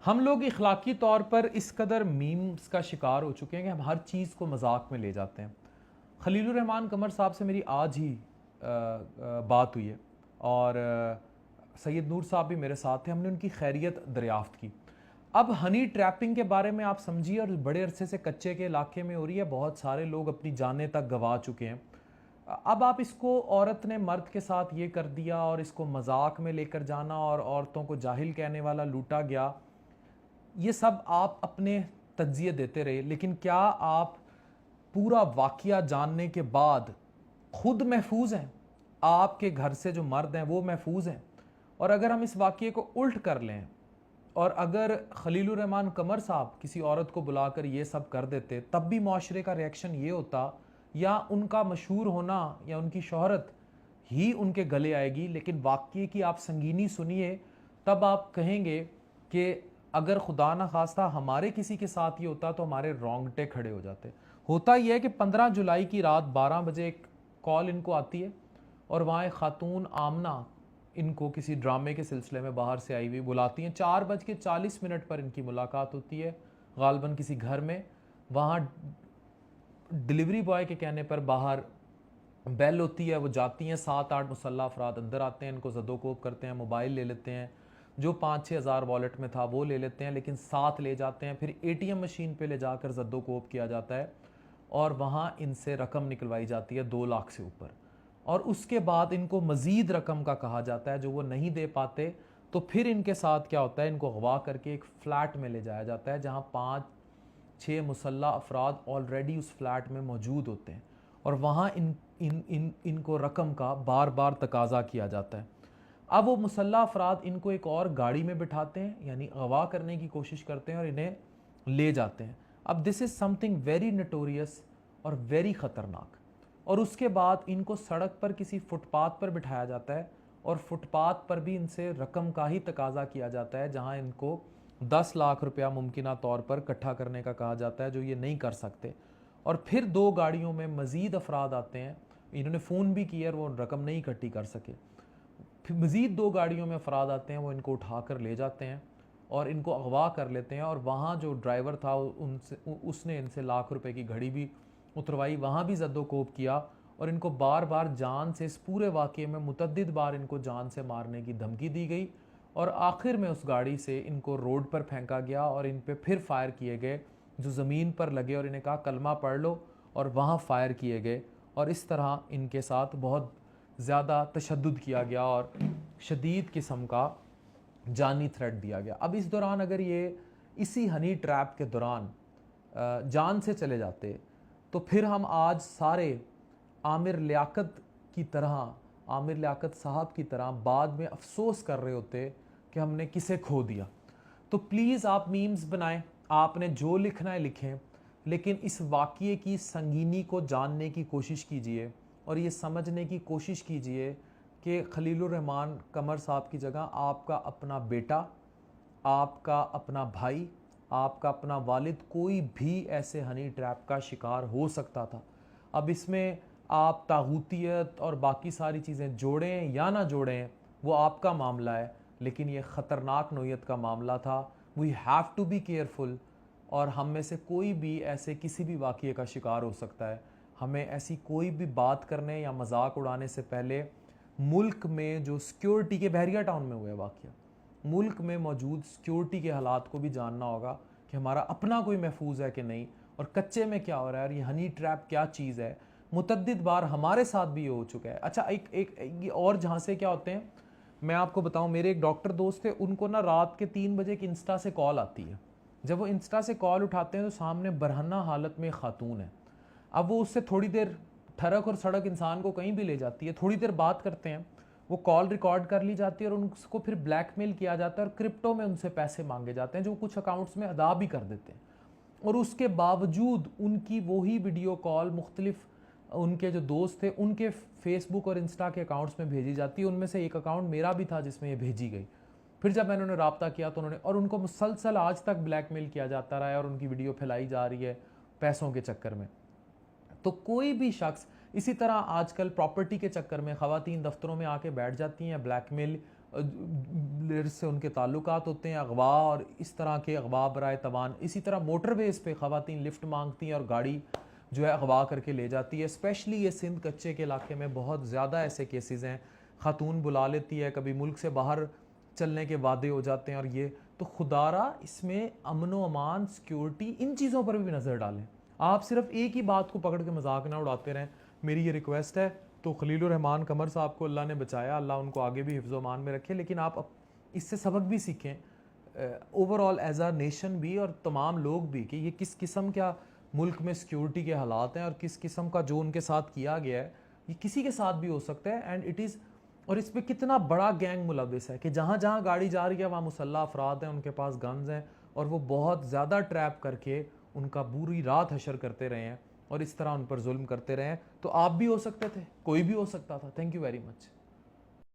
हम लोग इखलाकी तौर पर इस कदर मीम्स का शिकार हो चुके हैं कि हम हर चीज़ को मजाक में ले जाते हैं। खलीलुर रहमान कमर साहब से मेरी आज ही बात हुई है और सैयद नूर साहब भी मेरे साथ थे। हमने उनकी खैरियत दरियाफ्त की। अब हनी ट्रैपिंग के बारे में आप समझिए, और बड़े अरसे से कच्चे के इलाके में हो रही है, बहुत सारे लोग अपनी जानें तक गंवा चुके हैं। अब आप इसको औरत ने मर्द के साथ ये कर दिया और इसको मजाक में लेकर जाना और औरतों को जाहिल कहने वाला लूटा गया, ये सब आप अपने तज्जिए देते रहे, लेकिन क्या आप पूरा वाकया जानने के बाद खुद महफूज हैं? आपके घर से जो मर्द हैं वो महफूज हैं? और अगर हम इस वाकये को उल्ट कर लें और अगर खलीलुर रहमान कमर साहब किसी औरत को बुलाकर ये सब कर देते, तब भी माशरे का रिएक्शन ये होता, या उनका मशहूर होना या उनकी शोहरत ही उनके गले आएगी? लेकिन वाकये की आप संगीनी सुनिए, तब आप कहेंगे कि अगर खुदा ना खास्ता हमारे किसी के साथ ये होता तो हमारे रोंगटे खड़े हो जाते। होता यह है कि 15 जुलाई की रात 12 बजे एक कॉल इनको आती है और वहाँ एक खातून आमना इनको किसी ड्रामे के सिलसिले में बाहर से आई हुई बुलाती हैं। 4:40 पर इनकी मुलाकात होती है गालबन किसी घर में। वहाँ डिलीवरी बॉय के कहने पर बाहर बेल होती है, वो जाती हैं। 7-8 मुसल्ला अफराद अंदर आते हैं, इनको ज़दोकोब करते हैं, मोबाइल ले लेते हैं, जो 5-6 हज़ार वॉलेट में था वो ले लेते हैं, लेकिन साथ ले जाते हैं। फिर ATM मशीन पे ले जाकर ज़दोकोब किया जाता है और वहाँ इनसे रकम निकलवाई जाती है 2 लाख से ऊपर। और उसके बाद इनको मज़ीद रकम का कहा जाता है, जो वो नहीं दे पाते तो फिर इनके साथ क्या होता है, इनको अगवा करके एक फ़्लैट में ले जाया जाता है जहाँ 5-6 मुसल्ला अफराद ऑलरेडी उस फ्लैट में मौजूद होते हैं और वहाँ इनको रकम का बार बार तकाजा किया जाता है। अब वो मुसल्ला अफराद इनको एक और गाड़ी में बिठाते हैं, यानी अगवा करने की कोशिश करते हैं और इन्हें ले जाते हैं। अब this is something very notorious और वेरी ख़तरनाक। और उसके बाद इनको सड़क पर किसी फुटपाथ पर बिठाया जाता है और फुटपाथ पर भी इनसे रकम का ही तकाजा किया जाता है, जहाँ इनको 10 लाख रुपया मुमकिना तौर पर इकट्ठा करने का कहा जाता है, जो ये नहीं कर सकते। और फिर 2 गाड़ियों में मज़ीद अफराद आते हैं, इन्होंने फ़ोन भी किया और वो रकम नहीं इकट्ठी कर सके। फिर मज़ीद 2 गाड़ियों में अफराद आते हैं, वो इनको उठा कर ले जाते हैं और इनको अगवा कर लेते हैं। और वहाँ जो ड्राइवर था उनसे उसने इनसे लाख रुपए की घड़ी भी उतरवाई, वहाँ भी जद्दोकोब किया और इनको बार बार जान से, इस पूरे वाक़ये में मुतद्दिद बार इनको जान से मारने की धमकी दी गई। और आखिर में उस गाड़ी से इनको रोड पर फेंका गया और इन पे फिर फायर किए गए, जो ज़मीन पर लगे, और इन्हें कहा कलमा पढ़ लो, और वहाँ फायर किए गए। और इस तरह इनके साथ बहुत ज़्यादा तशद्दुद किया गया और शदीद किस्म का जानी थ्रेट दिया गया। अब इस दौरान अगर ये इसी हनी ट्रैप के दौरान जान से चले जाते तो फिर हम आज सारे आमिर लियाकत की तरह, आमिर लियाकत साहब की तरह बाद में अफसोस कर रहे होते कि हमने किसे खो दिया। तो प्लीज़ आप मीम्स बनाएं, आपने जो लिखना है लिखें, लेकिन इस वाक़ये की संगीनी को जानने की कोशिश कीजिए और ये समझने की कोशिश कीजिए कि खलीलुर रहमान कमर साहब की जगह आपका अपना बेटा, आपका अपना भाई, आपका अपना वालिद, कोई भी ऐसे हनी ट्रैप का शिकार हो सकता था। अब इसमें आप तागूतियत और बाकी सारी चीज़ें जोड़ें या ना जोड़ें, वो आपका मामला है, लेकिन ये ख़तरनाक नौइयत का मामला था। We have to be careful. और हम में से कोई भी ऐसे किसी भी वाक़ये का शिकार हो सकता है। हमें ऐसी कोई भी बात करने या मजाक उड़ाने से पहले मुल्क में जो सिक्योरिटी के, बहरिया टाउन में हुआ है वाक़या, मुल्क में मौजूद सिक्योरिटी के हालात को भी जानना होगा कि हमारा अपना कोई महफूज है कि नहीं, और कच्चे में क्या हो रहा है, और ये हनी ट्रैप क्या चीज़ है। मुतद्दिद बार हमारे साथ भी ये हो चुका है। अच्छा, एक और जहाँ से क्या होते हैं, मैं आपको बताऊं, मेरे एक डॉक्टर दोस्त थे, उनको ना रात के 3 बजे एक इंस्टा से कॉल आती है। जब वो इंस्टा से कॉल उठाते हैं तो सामने बरहना हालत में खातून है। अब वो उससे थोड़ी देर, ठरक और सड़क इंसान को कहीं भी ले जाती है, थोड़ी देर बात करते हैं, वो कॉल रिकॉर्ड कर ली जाती है और उनको फिर ब्लैकमेल किया जाता है और क्रिप्टो में उनसे पैसे मांगे जाते हैं, जो कुछ अकाउंट्स में अदा भी कर देते हैं। और उसके बावजूद उनकी वही वीडियो कॉल मुख्तलिफ उनके जो दोस्त थे उनके फेसबुक और इंस्टा के अकाउंट्स में भेजी जाती है। उनमें से एक अकाउंट मेरा भी था जिसमें ये भेजी गई। फिर जब मैंने उन्हें रब्ता किया तो उन्होंने, और उनको मुसलसल आज तक ब्लैकमेल किया जाता रहा है और उनकी वीडियो फैलाई जा रही है पैसों के चक्कर में। तो कोई भी शख्स, इसी तरह आजकल प्रॉपर्टी के चक्कर में ख़वातीन दफ्तरों में आके बैठ जाती हैं, ब्लैकमेल से उनके ताल्लुकात होते हैं, अगवा और इस तरह के अगवा बराए तवान। इसी तरह मोटरवेज़ पे ख़वातीन लिफ्ट मांगती हैं और गाड़ी जो है अगवा करके ले जाती है। स्पेशली ये सिंध कच्चे के इलाके में बहुत ज़्यादा ऐसे केसेस हैं। खातून बुला लेती है, कभी मुल्क से बाहर चलने के वादे हो जाते हैं, और ये तो खुदारा इसमें अमन व अमान, सिक्योरिटी, इन चीज़ों पर भी नज़र डालें। आप सिर्फ एक ही बात को पकड़ के मजाक ना उड़ाते रहें, मेरी ये रिक्वेस्ट है। तो खलीलुर रहमान कमर साहब को अल्लाह ने बचाया, अल्लाह उनको आगे भी हिफ्ज़ मान में रखे, लेकिन आप इससे सबक भी सीखें ओवरऑल एज आ नेशन भी, और तमाम लोग भी, कि ये किस किस्म का मुल्क में सिक्योरिटी के हालात हैं और किस किस्म का जो उनके साथ किया गया है ये किसी के साथ भी हो सकता है। एंड इट इज़, और इस पर कितना बड़ा गैंग मुलविस है कि जहाँ जहाँ गाड़ी जा रही है वहाँ मुसल्ला अफराद हैं, उनके पास गन्स हैं, और वो बहुत ज़्यादा ट्रैप करके उनका पूरी रात हशर करते रहे हैं और इस तरह उन पर जुल्म करते रहे हैं। तो आप भी हो सकते थे, कोई भी हो सकता था। Thank you very much.